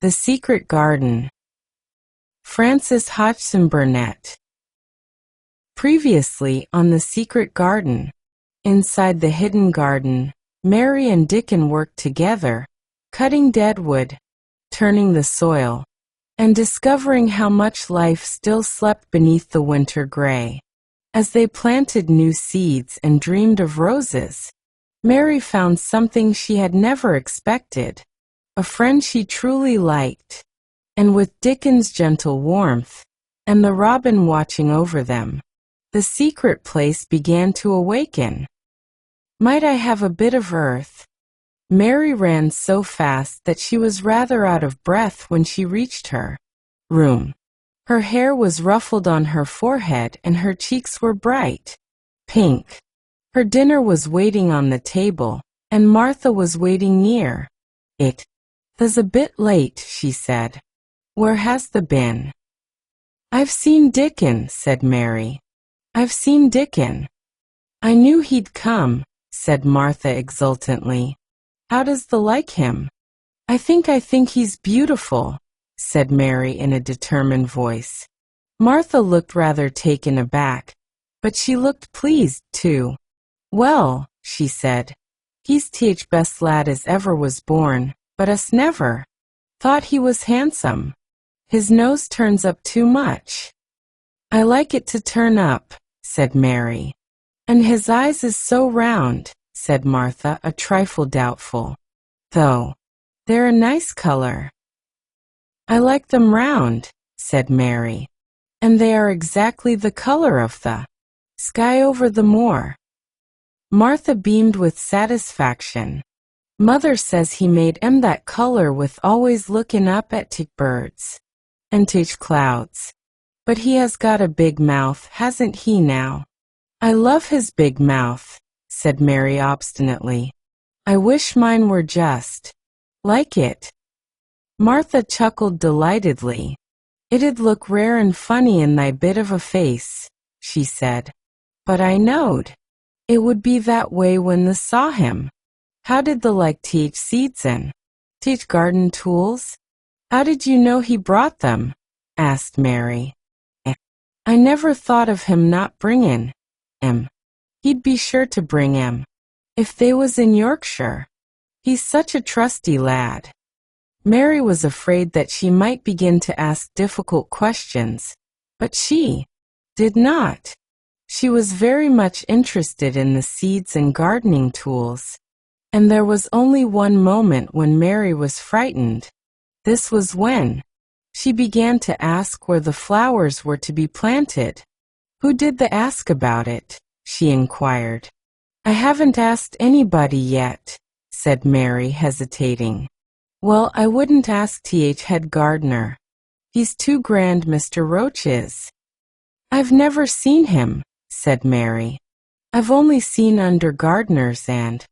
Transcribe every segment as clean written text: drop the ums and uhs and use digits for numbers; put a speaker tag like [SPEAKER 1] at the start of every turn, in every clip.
[SPEAKER 1] The Secret Garden. Francis Hodgson Burnett. Previously on The Secret Garden. Inside the hidden garden, Mary and Dickon worked together, cutting deadwood, turning the soil, and discovering how much life still slept beneath the winter gray. As they planted new seeds and dreamed of roses, Mary found something she had never expected. A friend she truly liked, and with Dickon's gentle warmth, and the robin watching over them, the secret place began to awaken. Might I have a bit of earth? Mary ran so fast that she was rather out of breath when she reached her room. Her hair was ruffled on her forehead and her cheeks were bright pink. Her dinner was waiting on the table, and Martha was waiting near it. "'Tis a bit late," she said. "Where has thee been?" "I've seen Dickon," said Mary. "I've seen Dickon." "I knew he'd come," said Martha exultantly. "How does thee like him?" I think he's beautiful," said Mary in a determined voice. Martha looked rather taken aback, but she looked pleased, too. "Well," she said, "he's the best lad as ever was born, but us never thought he was handsome. His nose turns up too much." "I like it to turn up," said Mary. "And his eyes is so round," said Martha, a trifle doubtful. "Though, they're a nice color." "I like them round," said Mary. "And they are exactly the color of the sky over the moor." Martha beamed with satisfaction. "Mother says he made 'em that color with always lookin' up at t' birds and t' clouds. But he has got a big mouth, hasn't he now?" "I love his big mouth," said Mary obstinately. "I wish mine were just like it." Martha chuckled delightedly. "It'd look rare and funny in thy bit of a face," she said. "But I knowed it would be that way when thee saw him. How did thee like t' seeds and t' garden tools? How did you know he brought them?" asked Mary. "I never thought of him not bringin' 'em. He'd be sure to bring 'em, if they was in Yorkshire. He's such a trusty lad." Mary was afraid that she might begin to ask difficult questions, but she did not. She was very much interested in the seeds and gardening tools, and there was only one moment when Mary was frightened. This was when she began to ask where the flowers were to be planted. "Who did thee ask about it?" she inquired. "I haven't asked anybody yet," said Mary, hesitating. "Well, I wouldn't ask the head gardener. He's too grand, Mr. Roach is." "I've never seen him," said Mary. "I've only seen under gardeners and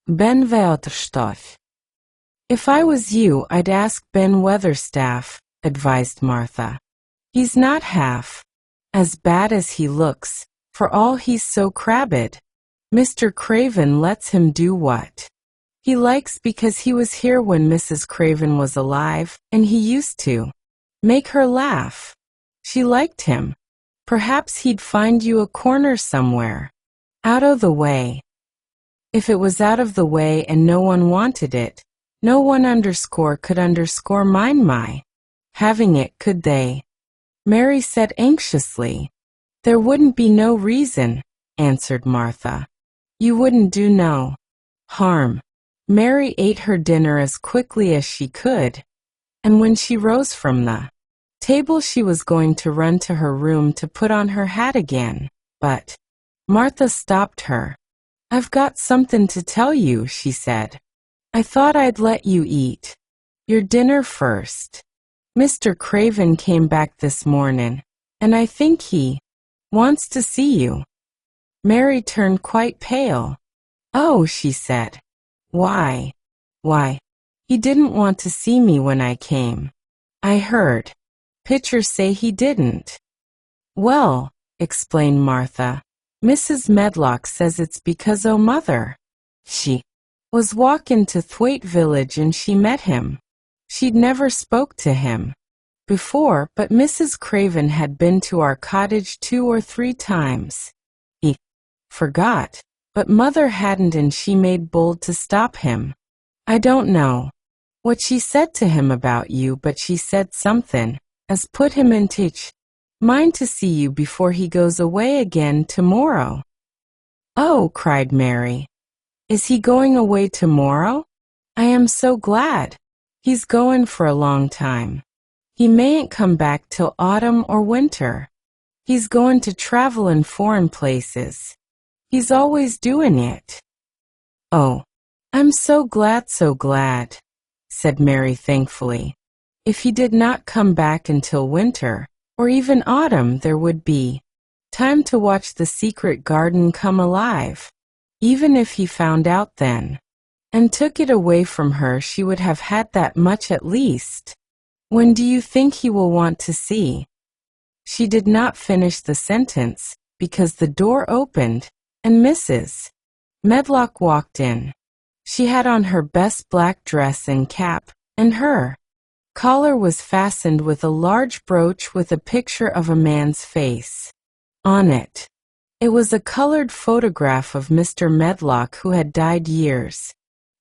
[SPEAKER 1] Ben Weatherstaff." "If I was you, I'd ask Ben Weatherstaff," advised Martha. "He's not half as bad as he looks, for all he's so crabbed. Mr. Craven lets him do what he likes because he was here when Mrs. Craven was alive, and he used to make her laugh. She liked him. Perhaps he'd find you a corner somewhere, out of the way." "If it was out of the way and no one wanted it, no one could mind my having it, could they?" Mary said anxiously. "There wouldn't be no reason," answered Martha. "You wouldn't do no harm." Mary ate her dinner as quickly as she could, and when she rose from the table she was going to run to her room to put on her hat again, but Martha stopped her. "I've got something to tell you," she said. "I thought I'd let you eat your dinner first. Mr. Craven came back this morning, and I think he wants to see you." Mary turned quite pale. "Oh," she said. Why, he didn't want to see me when I came. I heard Pitcher say he didn't." "Well," explained Martha, "Mrs. Medlock says it's because o' mother. She was walkin' to Thwaite village and she met him. She'd never spoke to him before, but Mrs. Craven had been to our cottage 2 or 3 times. He forgot, but Mother hadn't, and she made bold to stop him. I don't know what she said to him about you, but she said something as put him into mind to see you before he goes away again tomorrow. Oh, cried Mary. Is he going away tomorrow? I am so glad. He's going for a long time. He mayn't come back till autumn or winter. He's going to travel in foreign places. He's always doing it. Oh, I'm so glad, said Mary thankfully. If he did not come back until winter, or even autumn, there would be time to watch the secret garden come alive. Even if he found out then, and took it away from her, she would have had that much at least. When do you think he will want to see? She did not finish the sentence, because the door opened, and Mrs. Medlock walked in. She had on her best black dress and cap, and her collar was fastened with a large brooch with a picture of a man's face on it. It was a colored photograph of Mr. Medlock, who had died years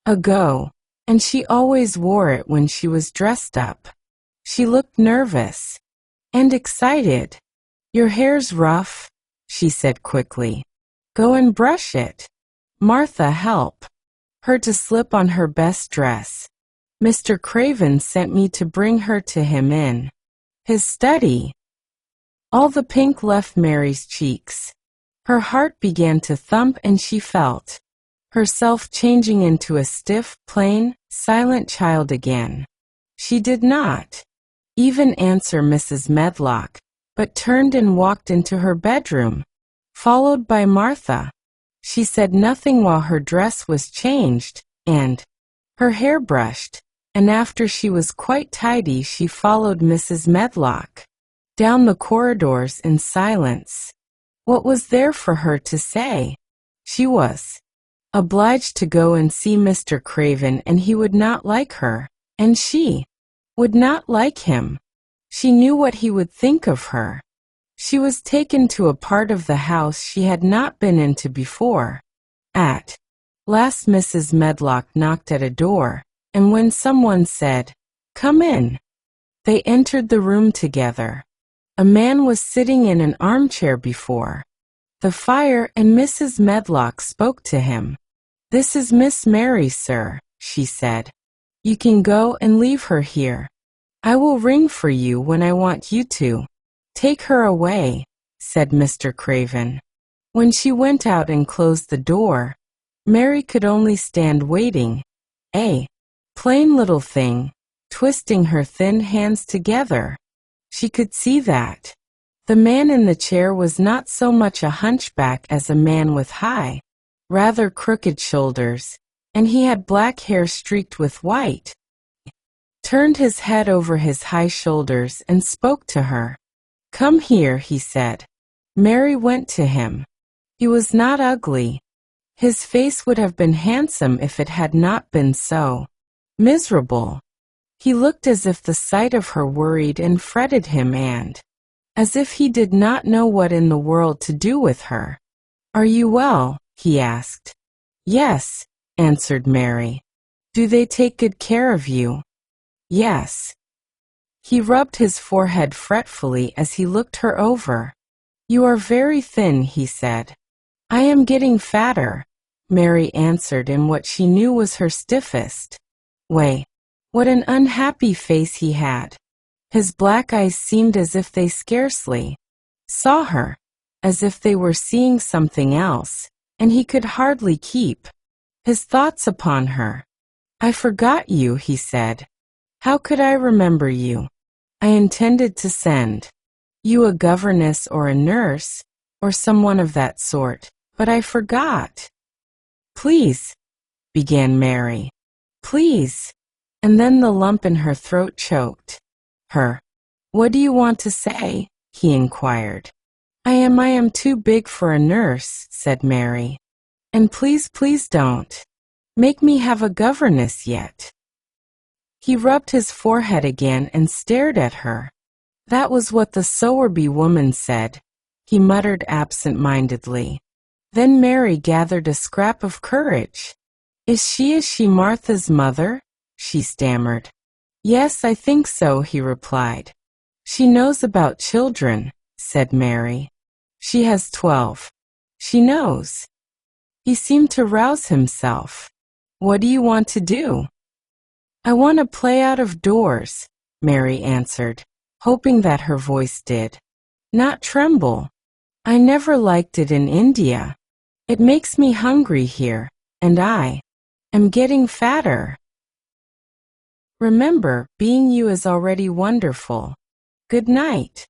[SPEAKER 1] ago, and she always wore it when she was dressed up. She looked nervous and excited. Your hair's rough, she said quickly. Go and brush it. Martha, help her to slip on her best dress. Mr. Craven sent me to bring her to him in his study. All the pink left Mary's cheeks. Her heart began to thump, and she felt herself changing into a stiff, plain, silent child again. She did not even answer Mrs. Medlock, but turned and walked into her bedroom, followed by Martha. She said nothing while her dress was changed and her hair brushed, and after she was quite tidy she followed Mrs. Medlock down the corridors in silence. What was there for her to say? She was obliged to go and see Mr. Craven, and he would not like her, and she would not like him. She knew what he would think of her. She was taken to a part of the house she had not been into before. At last Mrs. Medlock knocked at a door, and when someone said, "Come in," they entered the room together. A man was sitting in an armchair before the fire, and Mrs. Medlock spoke to him. "This is Miss Mary, sir," she said. "You can go and leave her here. I will ring for you when I want you to. Take her away," said Mr. Craven. When she went out and closed the door, Mary could only stand waiting, a plain little thing, twisting her thin hands together. She could see that the man in the chair was not so much a hunchback as a man with high, rather crooked shoulders, and he had black hair streaked with white. He turned his head over his high shoulders and spoke to her. "Come here," he said. Mary went to him. He was not ugly. His face would have been handsome if it had not been so miserable. He looked as if the sight of her worried and fretted him, and as if he did not know what in the world to do with her. "Are you well?" he asked. "Yes," answered Mary. "Do they take good care of you?" "Yes." He rubbed his forehead fretfully as he looked her over. "You are very thin," he said. "I am getting fatter," Mary answered in what she knew was her stiffest way. What an unhappy face he had. His black eyes seemed as if they scarcely saw her, as if they were seeing something else, and he could hardly keep his thoughts upon her. "I forgot you," he said. "How could I remember you? I intended to send you a governess or a nurse, or someone of that sort, but I forgot." "Please," began Mary. "Please," and then the lump in her throat choked her. "What do you want to say?" he inquired. I am too big for a nurse," said Mary. "And please don't make me have a governess yet." He rubbed his forehead again and stared at her. That was what the Sowerby woman said, he muttered absent-mindedly. Then Mary gathered a scrap of courage. Is she Martha's mother? She stammered. Yes, I think so, he replied. She knows about children, said Mary. She has 12. She knows. He seemed to rouse himself. What do you want to do? I want to play out of doors, Mary answered, hoping that her voice did not tremble. I never liked it in India. It makes me hungry here, and I am getting fatter. Remember, being you is already wonderful. Good night.